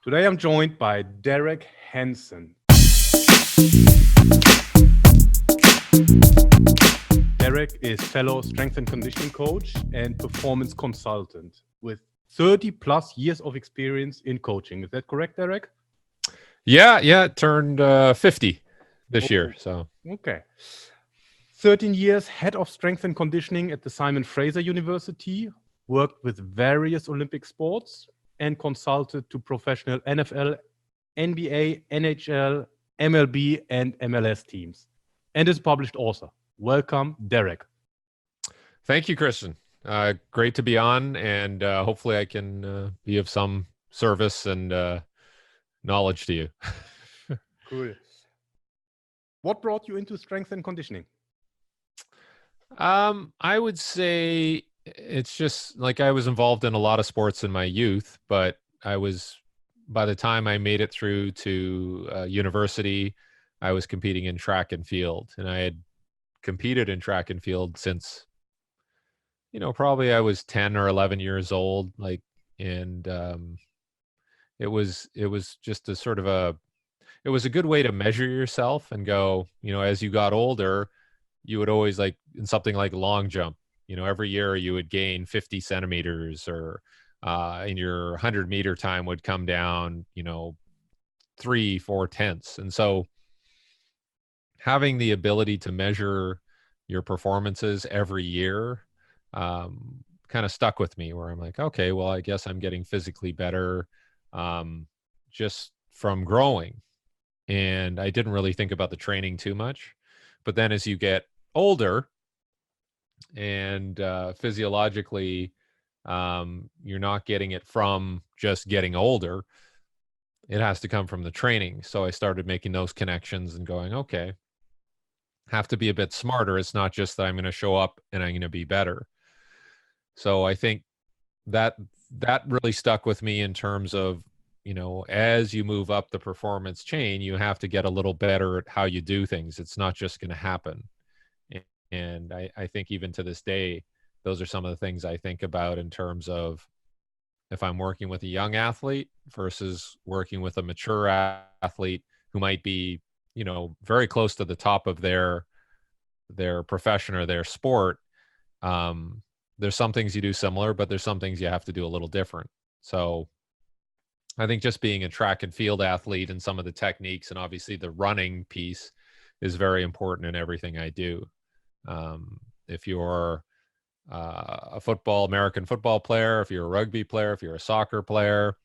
Today I'm joined by Derek Hansen. Derek is fellow strength and conditioning coach and performance consultant with 30 plus years of experience in coaching. Is that correct, Derek? Yeah, turned 50 this year. Oh, So okay. 13 years head of strength and conditioning at the Simon Fraser University, worked with various Olympic sports and consulted to professional NFL, NBA, NHL, MLB, and MLS teams, and is a published author. Welcome, Derek. thank you, Christian. Great to be on, and hopefully I can be of some service and knowledge to you. Cool. What brought you into strength and conditioning? I would say it's just like I was involved in a lot of sports in my youth, but by the time I made it through to university, I was competing in track and field, and I had competed in track and field since probably I was 10 or 11 years old, and it was just a sort of it was a good way to measure yourself and go, as you got older, you would always, like in something like long jump, every year you would gain 50 centimeters, or in your 100-meter time would come down 3-4 tenths. And so having the ability to measure your performances every year kind of stuck with me, where I'm like, okay, well, I guess I'm getting physically better just from growing. And I didn't really think about the training too much. But then as you get older and physiologically, you're not getting it from just getting older. It has to come from the training. So I started making those connections and going, okay, have to be a bit smarter. It's not just that I'm going to show up and I'm going to be better. So I think that really stuck with me in terms of, as you move up the performance chain, you have to get a little better at how you do things. It's not just going to happen. And I think even to this day, those are some of the things I think about in terms of if I'm working with a young athlete versus working with a mature athlete who might be, very close to the top of their profession or their sport. There's some things you do similar, but there's some things you have to do a little different. So I think just being a track and field athlete and some of the techniques and obviously the running piece is very important in everything I do. If you're a American football player, if you're a rugby player, if you're a soccer player,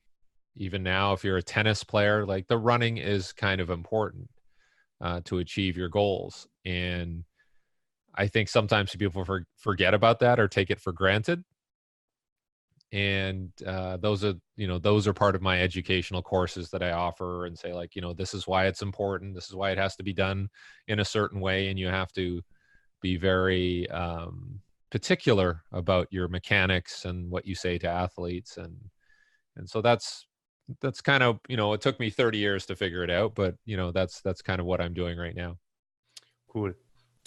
even now, if you're a tennis player, like the running is kind of important to achieve your goals. And I think sometimes people forget about that or take it for granted. And those are part of my educational courses that I offer and say, like, this is why it's important. This is why it has to be done in a certain way. And you have to be very particular about your mechanics and what you say to athletes. And so that's kind of, it took me 30 years to figure it out, but that's kind of what I'm doing right now. Cool.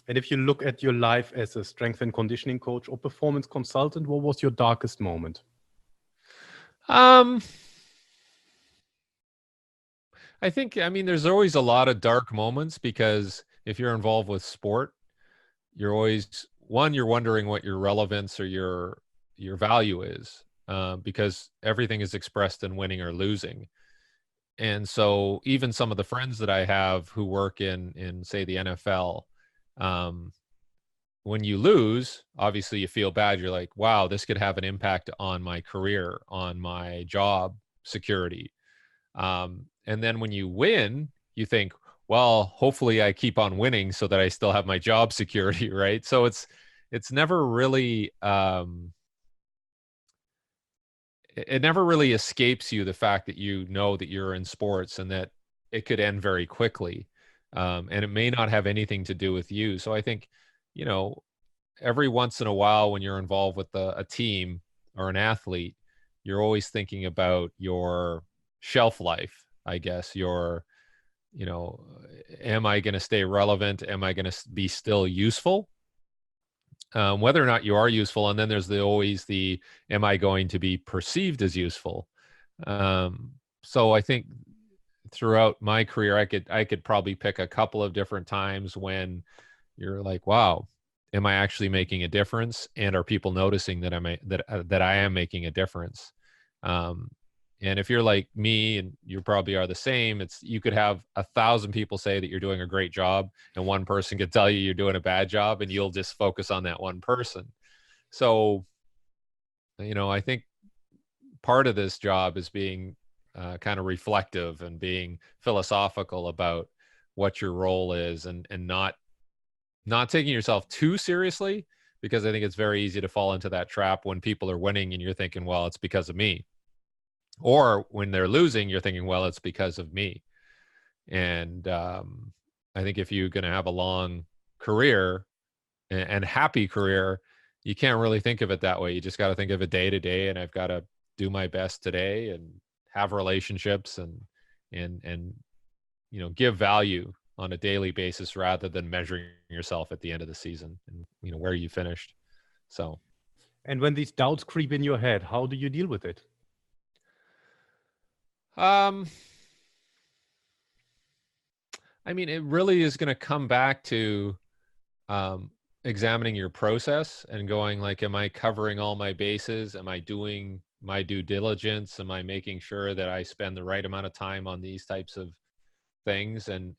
And if you look at your life as a strength and conditioning coach or performance consultant, what was your darkest moment? I think, there's always a lot of dark moments, because if you're involved with sport, you're always, you're wondering what your relevance or your value is, because everything is expressed in winning or losing. And so even some of the friends that I have who work in say the NFL, when you lose, obviously you feel bad. You're like, wow, this could have an impact on my career, on my job security. And then when you win, you think, well, hopefully I keep on winning so that I still have my job security, right? So it's never really, it never really escapes you, the fact that that you're in sports and that it could end very quickly. And it may not have anything to do with you. So I think, every once in a while when you're involved with a team or an athlete, you're always thinking about your shelf life, I guess. Am I going to stay relevant? Am I going to be still useful? Whether or not you are useful. And then there's always am I going to be perceived as useful? so I think throughout my career, I could probably pick a couple of different times when you're like, wow, am I actually making a difference? And are people noticing that that I am making a difference? Um, and if you're like me, and you probably are the same, it's you could have 1,000 people say that you're doing a great job, and one person could tell you you're doing a bad job, and you'll just focus on that one person. So, I think part of this job is being kind of reflective and being philosophical about what your role is, and not taking yourself too seriously, because I think it's very easy to fall into that trap when people are winning and you're thinking, well, it's because of me. Or when they're losing, you're thinking, well, it's because of me. And I think if you're going to have a long career and happy career, you can't really think of it that way. You just got to think of it day to day. And I've got to do my best today and have relationships and give value on a daily basis rather than measuring yourself at the end of the season and where you finished. So, And when these doubts creep in your head, how do you deal with it? I mean, it really is going to come back to examining your process and going like, am I covering all my bases? Am I doing my due diligence? Am I making sure that I spend the right amount of time on these types of things? And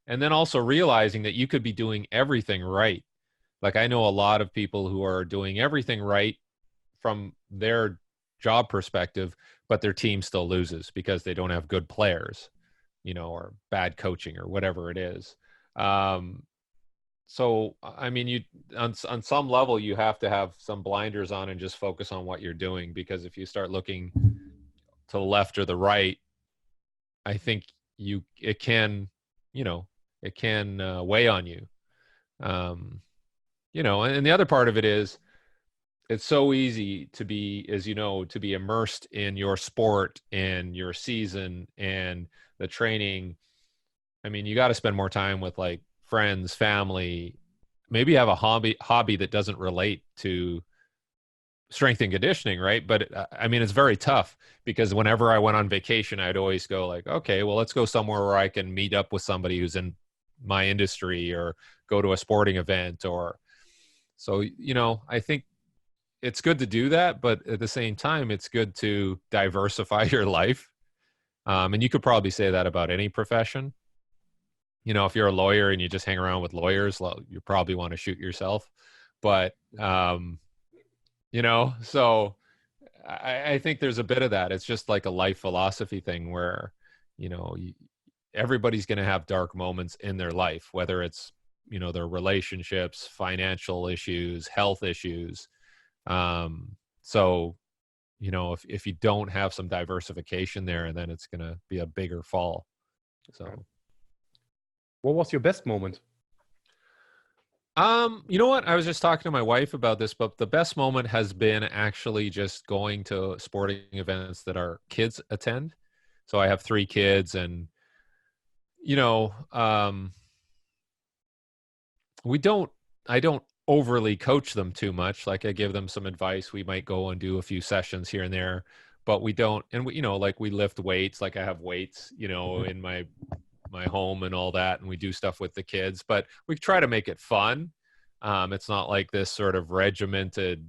then also realizing that you could be doing everything right. Like I know a lot of people who are doing everything right from their job perspective, but their team still loses because they don't have good players, or bad coaching or whatever it is. So, I mean, you on some level, you have to have some blinders on and just focus on what you're doing, because if you start looking to the left or the right, I think it can, weigh on you. And the other part of it is it's so easy to be, as you know, to be immersed in your sport and your season and the training. I mean, you got to spend more time with like friends, family, maybe have a hobby that doesn't relate to strength and conditioning, right? But I mean, it's very tough because whenever I went on vacation, I'd always go like, okay, well, let's go somewhere where I can meet up with somebody who's in my industry or go to a sporting event or so, I think it's good to do that, but at the same time, it's good to diversify your life. And you could probably say that about any profession. If you're a lawyer and you just hang around with lawyers, well, you probably want to shoot yourself. But, so I think there's a bit of that. It's just like a life philosophy thing where, everybody's going to have dark moments in their life, whether it's, their relationships, financial issues, health issues. So, if you don't have some diversification there, then it's going to be a bigger fall. So. What was your best moment? You know what? I was just talking to my wife about this, but the best moment has been actually just going to sporting events that our kids attend. So I have 3 kids and, I don't overly coach them too much. Like I give them some advice. We might go and do a few sessions here and there, but we don't. And we, like we lift weights, like I have weights, in my home and all that, and we do stuff with the kids, but we try to make it fun. It's not like this sort of regimented,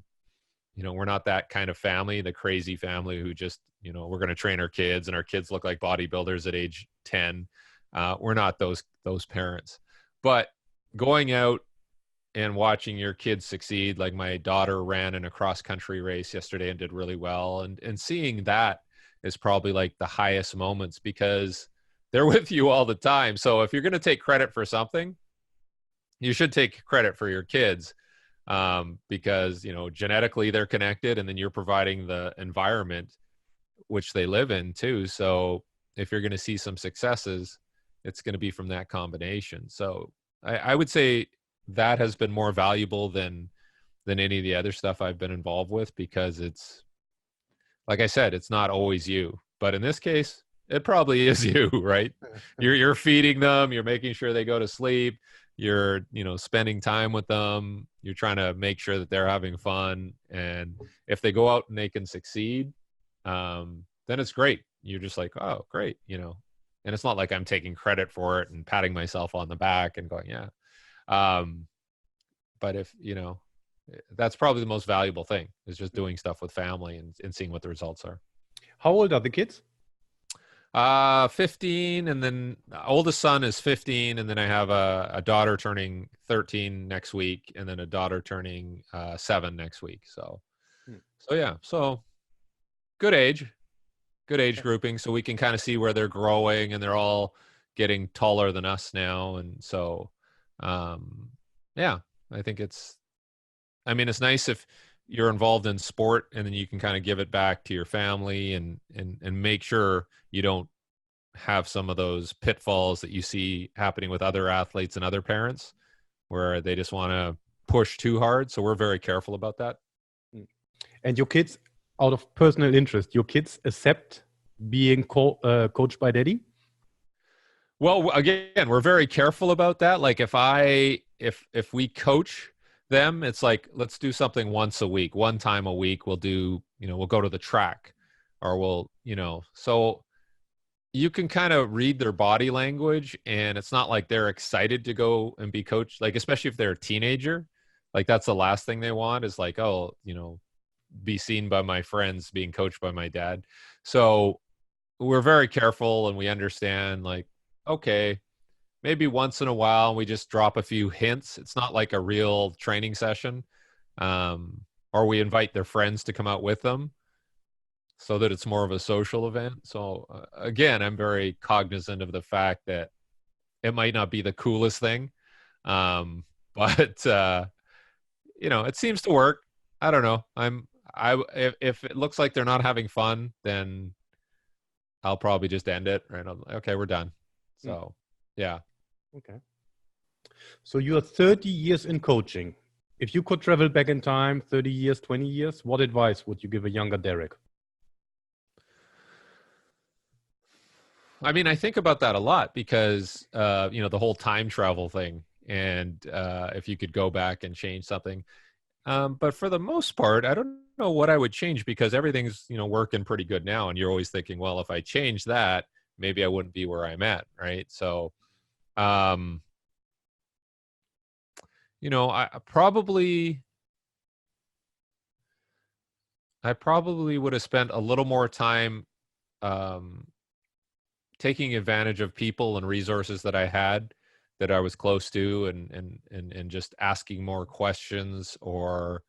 we're not that kind of family, the crazy family who just, we're going to train our kids and our kids look like bodybuilders at age 10. We're not those parents, but going out and watching your kids succeed, like my daughter ran in a cross country race yesterday and did really well. And seeing that is probably like the highest moments because they're with you all the time. So if you're going to take credit for something, you should take credit for your kids because, genetically they're connected and then you're providing the environment which they live in too. So if you're going to see some successes, it's going to be from that combination. So I would say that has been more valuable than any of the other stuff I've been involved with because it's, like I said, it's not always you. But in this case, it probably is you, right? You're feeding them, you're making sure they go to sleep, you're, spending time with them, you're trying to make sure that they're having fun. And if they go out and they can succeed, then it's great. You're just like, oh, great, and it's not like I'm taking credit for it and patting myself on the back and going, yeah. But if, that's probably the most valuable thing, is just doing stuff with family and seeing what the results are. How old are the kids? 15, and then the oldest son is 15, and then I have a daughter turning 13 next week, and then a daughter turning 7 next week. So yeah, so good age grouping, so we can kind of see where they're growing, and they're all getting taller than us now, and so yeah, I think it's nice if you're involved in sport and then you can kind of give it back to your family and make sure you don't have some of those pitfalls that you see happening with other athletes and other parents, where they just want to push too hard. So we're very careful about that. And your kids, out of personal interest, your kids accept being coached by daddy? Well, again, we're very careful about that. Like if we coach them, it's like, let's do something once a week, one time a week. We'll do, we'll go to the track, or we'll, so you can kind of read their body language, and it's not like they're excited to go and be coached. Like, especially if they're a teenager, like that's the last thing they want, is like, oh, be seen by my friends being coached by my dad. So we're very careful, and we understand, like, okay, maybe once in a while we just drop a few hints. It's not like a real training session. Or we invite their friends to come out with them, so that it's more of a social event. So again, I'm very cognizant of the fact that it might not be the coolest thing. But it seems to work. I don't know. If it looks like they're not having fun, then I'll probably just end it. Right? I'm like, okay, we're done. So, yeah. Okay. So you are 30 years in coaching. If you could travel back in time, 30 years, 20 years, what advice would you give a younger Derek? I think about that a lot, because, the whole time travel thing, and if you could go back and change something. But for the most part, I don't know what I would change, because everything's, working pretty good now. And you're always thinking, well, if I change that, maybe I wouldn't be where I'm at. Right. So, I probably would have spent a little more time taking advantage of people and resources that I had, that I was close to, and just asking more questions. Or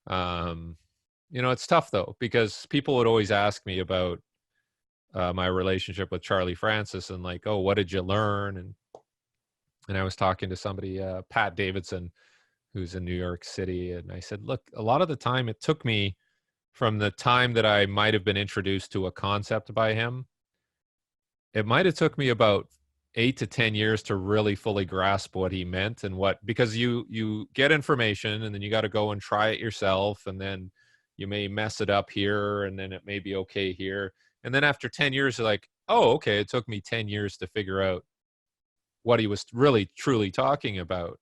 it's tough though, because people would always ask me about my relationship with Charlie Francis, and like, oh, what did you learn? And I was talking to somebody, Pat Davidson, who's in New York City, and I said, look, a lot of the time it took me, from the time that I might have been introduced to a concept by him, it might have took me about 8 to 10 years to really fully grasp what he meant, and because you get information, and then you got to go and try it yourself, and then you may mess it up here, and then it may be okay here. And then after 10 years, you're like, oh, okay, it took me 10 years to figure out what he was really truly talking about.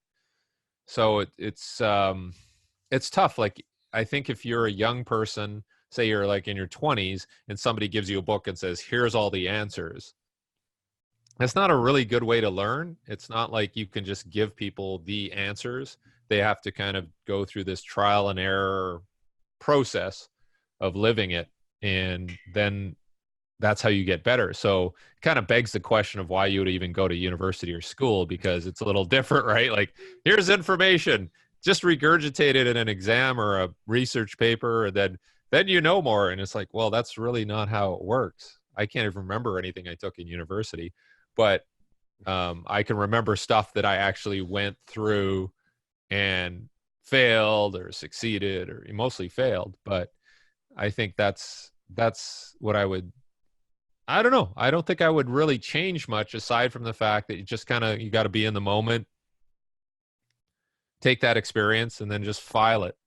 So it's tough. Like, I think if you're a young person, say you're like in your 20s, and somebody gives you a book and says, here's all the answers, that's not a really good way to learn. It's not like you can just give people the answers. They have to kind of go through this trial and error process of living it, and then that's how you get better. So it kind of begs the question of why you would even go to university or school, because it's a little different, right? Like, here's information, just regurgitate it in an exam or a research paper, and then you know more. And it's like, well, that's really not how it works. I can't even remember anything I took in university, but I can remember stuff that I actually went through and failed or succeeded, or mostly failed. But I think that's what I don't know. I don't think I would really change much, aside from the fact that you got to be in the moment, take that experience, and then just file it,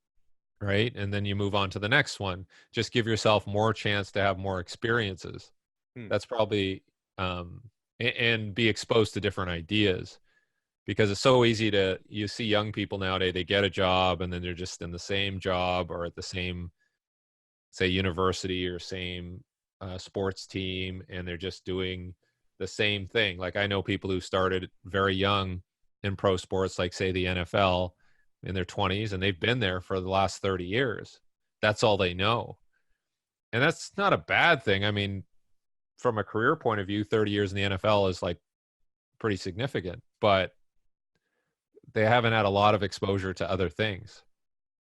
right? And then you move on to the next one. Just give yourself more chance to have more experiences. That's probably, and be exposed to different ideas, because it's so easy you see young people nowadays, they get a job, and then they're just in the same job, or at the same, say, university, or same sports team and they're just doing the same thing. Like I know people who started very young in pro sports, like say the NFL in their 20s, and they've been there for the last 30 years. That's all they know. And that's not a bad thing. I mean, from a career point of view, 30 years in the NFL is like pretty significant, but they haven't had a lot of exposure to other things,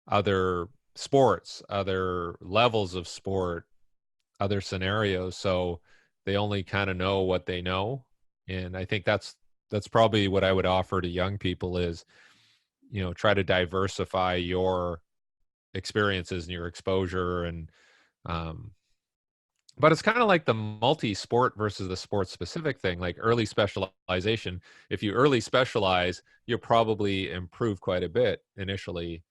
other sports, other levels of sport, other scenarios. So they only kind of know what they know. And I think that's probably what I would offer to young people is, you know, try to diversify your experiences and your exposure. And but it's kind of like the multi-sport versus the sports specific thing, like early specialization. If you early specialize, you'll probably improve quite a bit initially,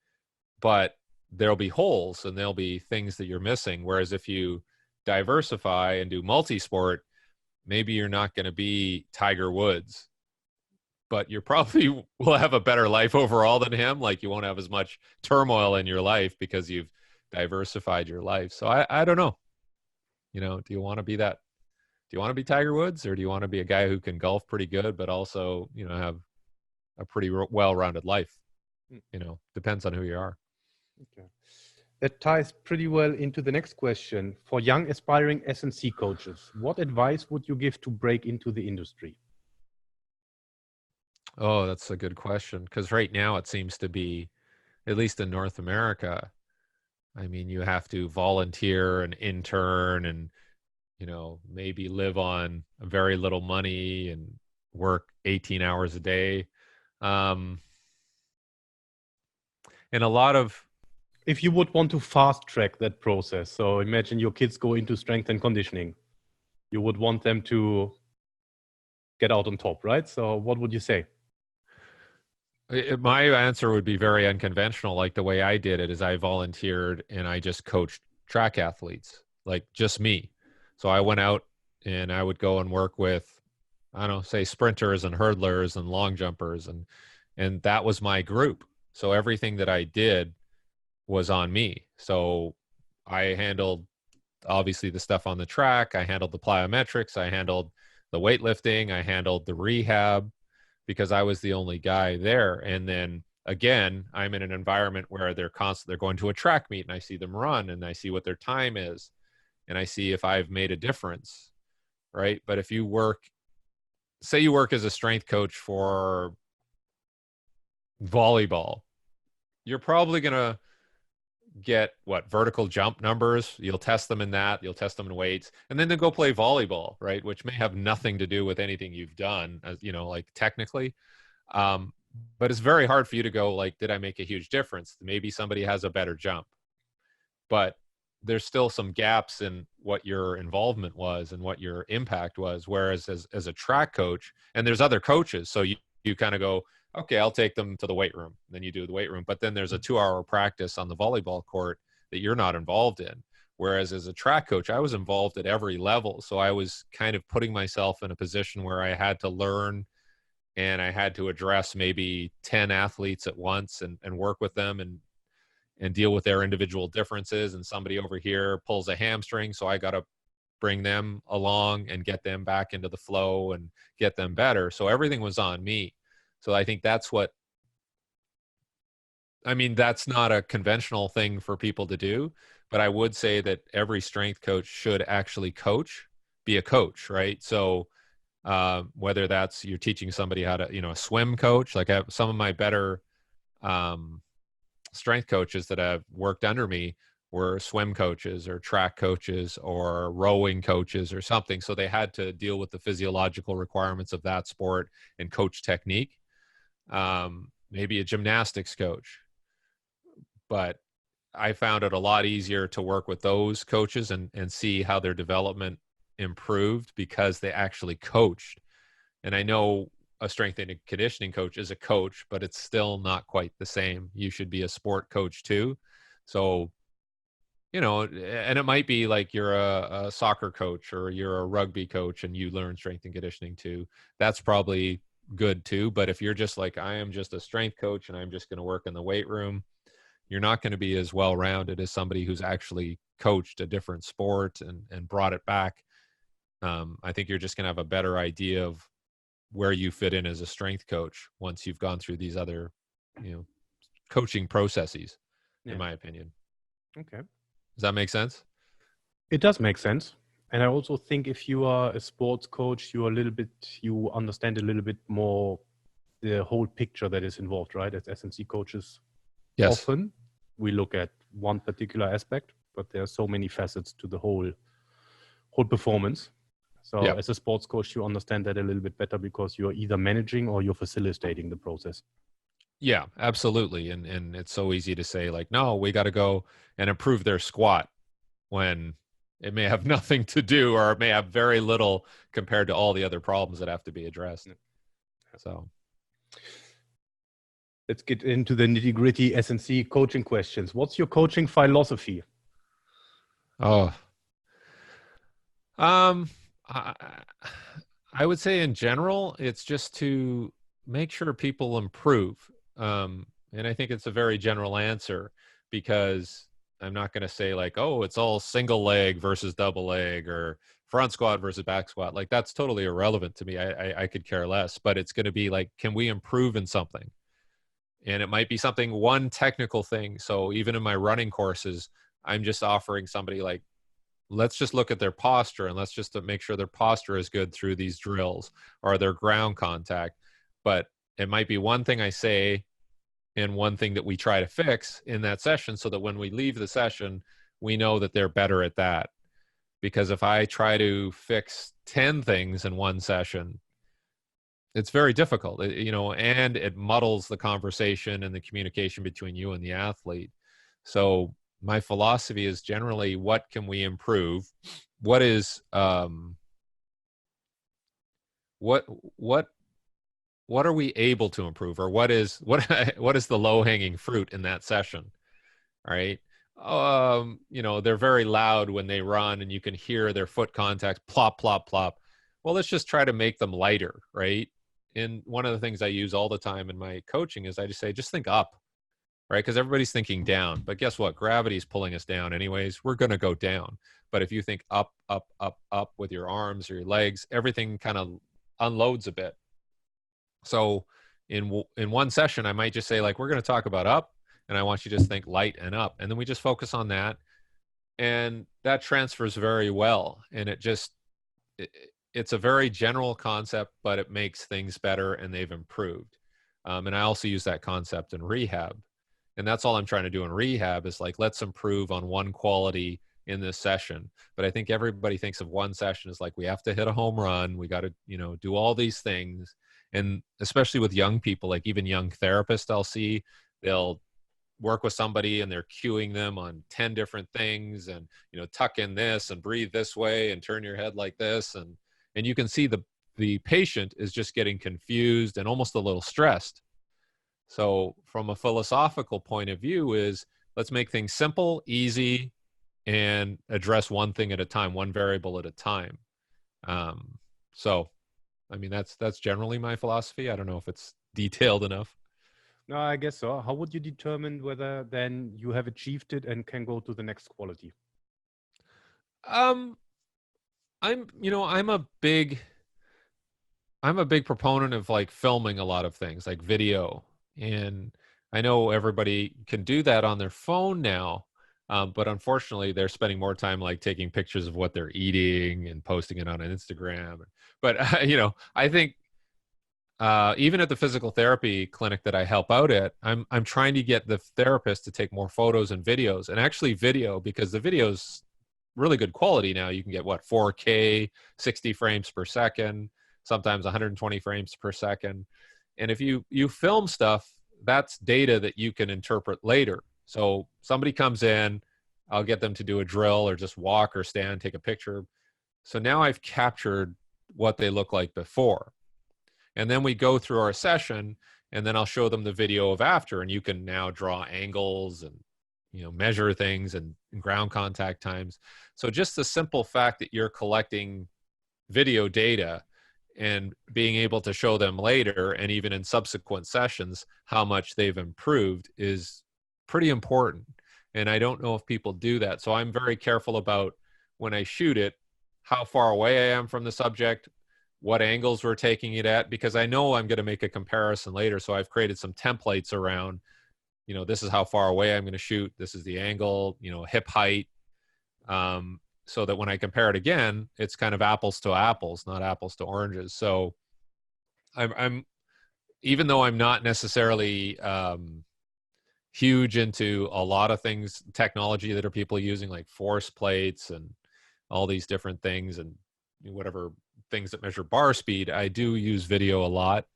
but there'll be holes and there'll be things that you're missing. Whereas if you diversify and do multi-sport, maybe you're not going to be Tiger Woods, but you probably will have a better life overall than him. Like you won't have as much turmoil in your life because you've diversified your life. So I don't know. You know, do you want to be that? Do you want to be Tiger Woods, or do you want to be a guy who can golf pretty good, but also, you know, have a pretty well-rounded life? You know, depends on who you are. Okay. That ties pretty well into the next question. For young aspiring S&C coaches, what advice would you give to break into the industry? Oh, that's a good question. Because right now it seems to be, at least in North America, I mean, you have to volunteer and intern and, you know, maybe live on very little money and work 18 hours a day. And a lot of, if you would want to fast track that process, so imagine your kids go into strength and conditioning, you would want them to get out on top, right? So what would you say? my answer would be very unconventional. Like the way I did it is I volunteered and I just coached track athletes, like just me. So I went out and I would go and work with, I don't know, say sprinters and hurdlers and long jumpers, and that was my group. So everything that I did was on me. So I handled obviously the stuff on the track, I handled the plyometrics, I handled the weightlifting, I handled the rehab, because I was the only guy there. And then again, I'm in an environment where they're going to a track meet and I see them run and I see what their time is and I see if I've made a difference, right? But if you work, say you work as a strength coach for volleyball, you're probably going to get vertical jump numbers. You'll test them in that, you'll test them in weights, and then they'll go play volleyball, right? Which may have nothing to do with anything you've done, as you know, like technically. But it's very hard for you to go like, did I make a huge difference? Maybe somebody has a better jump, but there's still some gaps in what your involvement was and what your impact was. Whereas as a track coach, and there's other coaches, so you kind of go, okay, I'll take them to the weight room. Then you do the weight room, but then there's a 2-hour practice on the volleyball court that you're not involved in. Whereas as a track coach, I was involved at every level. So I was kind of putting myself in a position where I had to learn and I had to address maybe 10 athletes at once and work with them and deal with their individual differences. And somebody over here pulls a hamstring, so I got to bring them along and get them back into the flow and get them better. So everything was on me. So I think that's not a conventional thing for people to do, but I would say that every strength coach should actually be a coach, right? So whether that's you're teaching somebody how to, a swim coach, like I have some of my better strength coaches that have worked under me were swim coaches or track coaches or rowing coaches or something. So they had to deal with the physiological requirements of that sport and coach technique. Maybe a gymnastics coach, but I found it a lot easier to work with those coaches and see how their development improved because they actually coached. And I know a strength and conditioning coach is a coach, but it's still not quite the same. You should be a sport coach too. So, and it might be like you're a soccer coach or you're a rugby coach and you learn strength and conditioning too. That's probably good too. But if you're just like, I am just a strength coach and I'm just going to work in the weight room, you're not going to be as well rounded as somebody who's actually coached a different sport and brought it back. I think you're just going to have a better idea of where you fit in as a strength coach once you've gone through these other, coaching processes, in my opinion. Okay. Does that make sense? It does make sense. And I also think if you are a sports coach, you understand a little bit more the whole picture that is involved, right? As S&C coaches, Yes. often we look at one particular aspect, but there are so many facets to the whole performance. So as a sports coach, you understand that a little bit better because you're either managing or you're facilitating the process. Yeah, absolutely. And it's so easy to say like, no, we got to go and improve their squat when it may have nothing to do, or it may have very little compared to all the other problems that have to be addressed. So let's get into the nitty-gritty S&C coaching questions. What's your coaching philosophy? I would say in general, it's just to make sure people improve. And I think it's a very general answer, because I'm not going to say like, oh, it's all single leg versus double leg, or front squat versus back squat. Like, that's totally irrelevant to me. I could care less, but it's going to be like, can we improve in something? And it might be one technical thing. So even in my running courses, I'm just offering somebody like, let's just look at their posture, and let's just make sure their posture is good through these drills, or their ground contact. But it might be one thing I say and one thing that we try to fix in that session, so that when we leave the session, we know that they're better at that. Because if I try to fix 10 things in one session, it's very difficult, and it muddles the conversation and the communication between you and the athlete. So my philosophy is generally, what can we improve? What is what are we able to improve, or what is the low-hanging fruit in that session? All right. They're very loud when they run, and you can hear their foot contacts plop, plop, plop. Well, let's just try to make them lighter, right? And one of the things I use all the time in my coaching is I just say, just think up, right? Because everybody's thinking down, but guess what? Gravity is pulling us down anyways. We're going to go down. But if you think up, up, up, up with your arms or your legs, everything kind of unloads a bit. So in one session, I might just say like, we're going to talk about up, and I want you to just think light and up. And then we just focus on that. And that transfers very well. And it's a very general concept, but it makes things better, and they've improved. And I also use that concept in rehab. And that's all I'm trying to do in rehab is like, let's improve on one quality in this session. But I think everybody thinks of one session as like, we have to hit a home run. We got to, do all these things. And especially with young people, like even young therapists, I'll see, they'll work with somebody and they're cueing them on 10 different things, and, tuck in this and breathe this way and turn your head like this. And you can see the patient is just getting confused and almost a little stressed. So from a philosophical point of view is, let's make things simple, easy, and address one thing at a time, one variable at a time. So, I mean, that's generally my philosophy. I don't know if it's detailed enough. No, I guess so. How would you determine whether then you have achieved it and can go to the next quality? I'm a big proponent of like filming a lot of things, like video. And I know everybody can do that on their phone now. But unfortunately, they're spending more time like taking pictures of what they're eating and posting it on Instagram. But, I think even at the physical therapy clinic that I help out at, I'm trying to get the therapist to take more photos and videos, and actually video, because the video's really good quality now. You can get 4K, 60 frames per second, sometimes 120 frames per second. And if you film stuff, that's data that you can interpret later. So somebody comes in, I'll get them to do a drill or just walk or stand, take a picture. So now I've captured what they look like before. And then we go through our session, and then I'll show them the video of after, and you can now draw angles and, measure things and ground contact times. So just the simple fact that you're collecting video data and being able to show them later, and even in subsequent sessions, how much they've improved is pretty important. And I don't know if people do that. So I'm very careful about when I shoot it, how far away I am from the subject, what angles we're taking it at, because I know I'm going to make a comparison later. So I've created some templates around, this is how far away I'm going to shoot. This is the angle, hip height. So that when I compare it again, it's kind of apples to apples, not apples to oranges. So I'm even though I'm not necessarily huge into a lot of things, technology that are people using, like force plates and all these different things and whatever things that measure bar speed, I do use video a lot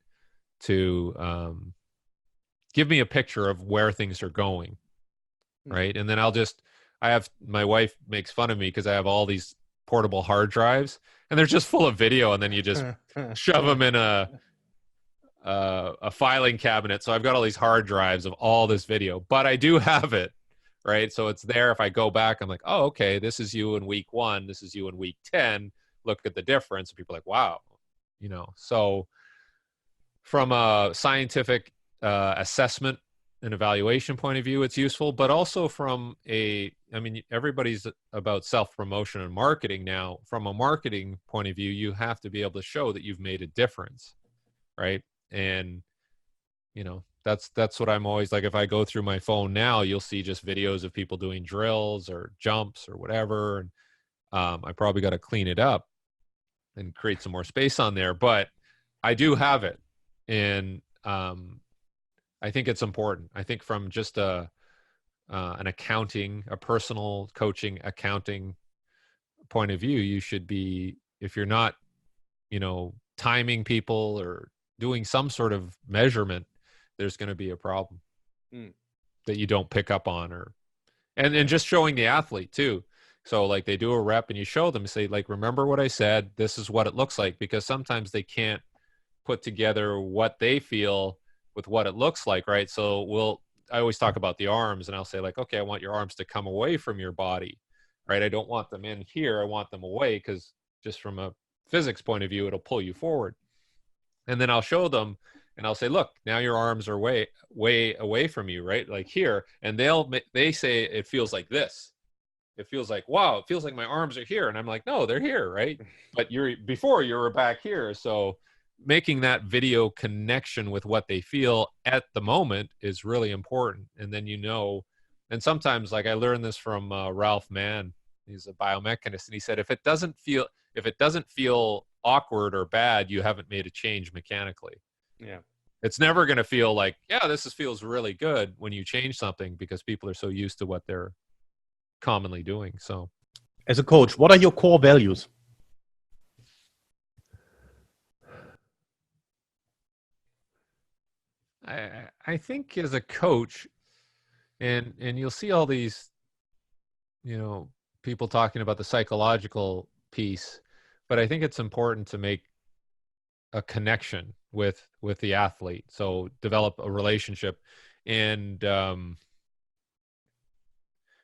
to give me a picture of where things are going, right? And then my wife makes fun of me because I have all these portable hard drives and they're just full of video, and then you just shove them in a filing cabinet. So I've got all these hard drives of all this video, but I do have it, right? So it's there. If I go back, I'm like, oh, okay, this is you in week 1. This is you in week 10. Look at the difference. And people are like, wow, so from a scientific assessment and evaluation point of view, it's useful, but also from everybody's about self-promotion and marketing now. From a marketing point of view, you have to be able to show that you've made a difference, right? And that's what I'm always like. If I go through my phone now, you'll see just videos of people doing drills or jumps or whatever, and I probably got to clean it up and create some more space on there, but I do have it. And I think it's important. I think from just an accounting, a personal coaching accounting point of view, you should be, if you're not timing people or doing some sort of measurement, there's going to be a problem that you don't pick up on, and just showing the athlete too. So like they do a rep and you show them, say like, remember what I said, this is what it looks like, because sometimes they can't put together what they feel with what it looks like, right? So I always talk about the arms, and I'll say like, okay, I want your arms to come away from your body, right? I don't want them in here. I want them away, because just from a physics point of view, it'll pull you forward. And then I'll show them and I'll say, look, now your arms are way, way away from you, right? Like here. And they say it feels like this. It feels like, wow, it feels like my arms are here. And I'm like, no, they're here, right? But before you were back here. So making that video connection with what they feel at the moment is really important. And then, and sometimes, like I learned this from Ralph Mann, he's a biomechanist, and he said, if it doesn't feel awkward or bad, you haven't made a change mechanically. Yeah. It's never going to feel like, yeah, this feels really good when you change something, because people are so used to what they're commonly doing. So as a coach, what are your core values? I think as a coach, and you'll see all these, people talking about the psychological piece, but I think it's important to make a connection with the athlete. So develop a relationship, and a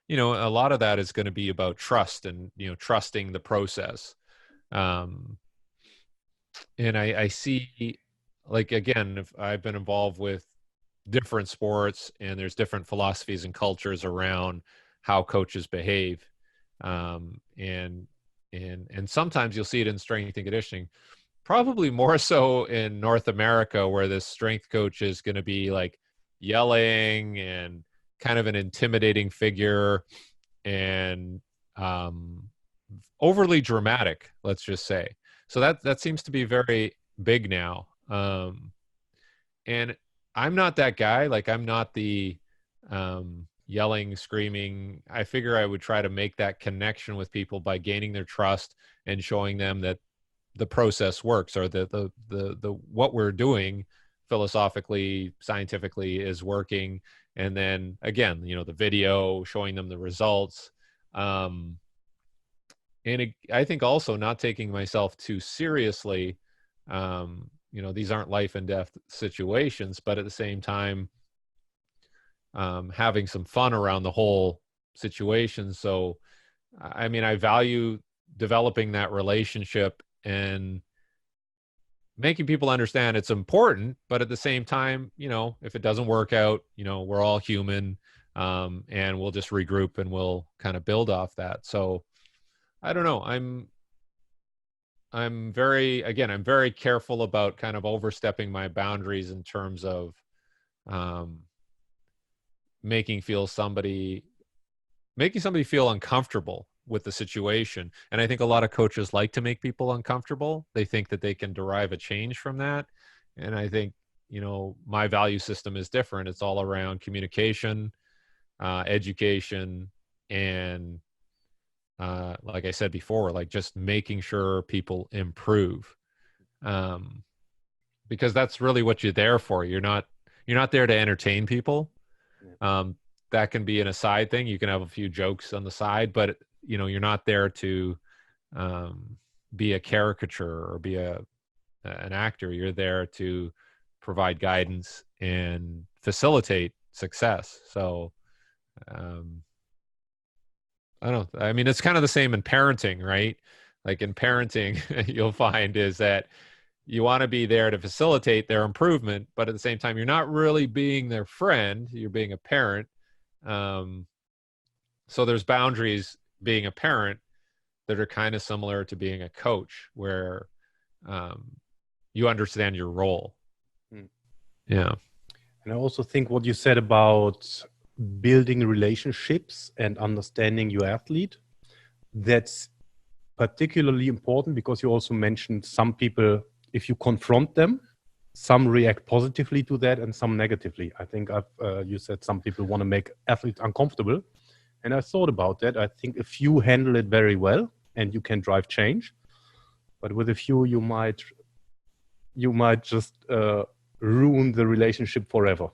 lot of that is going to be about trust and trusting the process. And I see, like, again, if I've been involved with different sports, and there's different philosophies and cultures around how coaches behave, and sometimes you'll see it in strength and conditioning, probably more so in North America, where this strength coach is going to be like yelling and kind of an intimidating figure, and overly dramatic, let's just say. So that seems to be very big now. And I'm not that guy. Like, I'm not the yelling, screaming. I figure I would try to make that connection with people by gaining their trust and showing them that the process works, or the what we're doing philosophically, scientifically is working. And then again, the video, showing them the results. I think also not taking myself too seriously. These aren't life and death situations, but at the same time, having some fun around the whole situation. So, I value developing that relationship and making people understand it's important, but at the same time, if it doesn't work out, we're all human. and we'll just regroup and we'll kind of build off that. So I don't know. I'm very careful about kind of overstepping my boundaries in terms of making somebody feel uncomfortable with the situation. And I think a lot of coaches like to make people uncomfortable. They think that they can derive a change from that. And I think, my value system is different. It's all around communication, education, and like I said before, like just making sure people improve. Because that's really what you're there for. You're not there to entertain people. That can be an aside thing. You can have a few jokes on the side, but you're not there to be a caricature or be an actor. You're there to provide guidance and facilitate success. So I mean, it's kind of the same in parenting, right? Like in parenting, you'll find is that you want to be there to facilitate their improvement, but at the same time, you're not really being their friend. You're being a parent. So there's boundaries being a parent that are kind of similar to being a coach, where you understand your role. Yeah. And I also think what you said about building relationships and understanding your athlete, that's particularly important, because you also mentioned some people, if you confront them, some react positively to that and some negatively. I think you said some people want to make athletes uncomfortable. And I thought about that. I think a few handle it very well and you can drive change. But with a few, you might just ruin the relationship forever.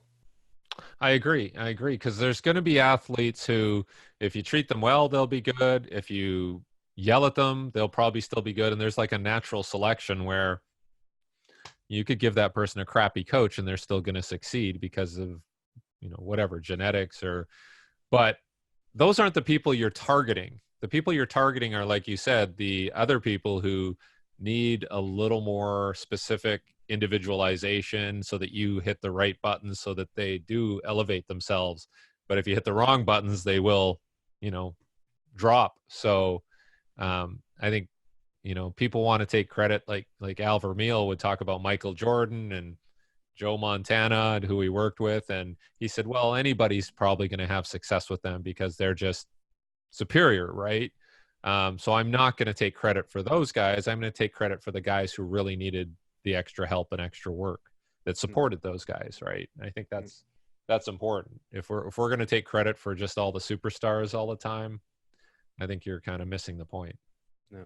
I agree. Because there's going to be athletes who, if you treat them well, they'll be good. If you yell at them, they'll probably still be good. And there's like a natural selection where you could give that person a crappy coach and they're still going to succeed because of, whatever, genetics but those aren't the people you're targeting. The people you're targeting are, like you said, the other people who need a little more specific individualization so that you hit the right buttons so that they do elevate themselves. But if you hit the wrong buttons, they will, drop. So I think, people want to take credit, like Al Vermeil would talk about Michael Jordan and Joe Montana, who he worked with. And he said, well, anybody's probably going to have success with them because they're just superior, right? So I'm not going to take credit for those guys. I'm going to take credit for the guys who really needed the extra help and extra work that supported those guys, right? I think that's important. If we're going to take credit for just all the superstars all the time, I think you're kind of missing the point. Yeah.